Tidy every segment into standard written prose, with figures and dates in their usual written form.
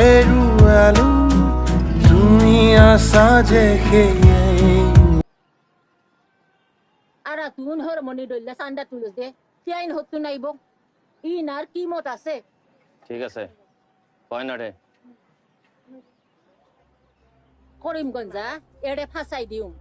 হেৰুৱালো তুমি আছা যে সেয়ে আরা তুন হর মনি ডইলা সান্ডা তুলস দে কিয়াইন হত্তু নাইব ইনার কিমত আছে ঠিক আছে কয় না রে করিমগঞ্জা এড়ে ফাঁসাই দিউম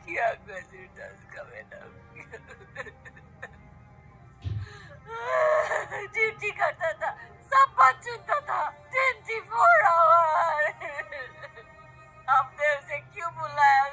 क्या गजर का मैडम ड्यूटी करता था सब बात सुनता था 24 आवर आपने उसे क्यों बुलाया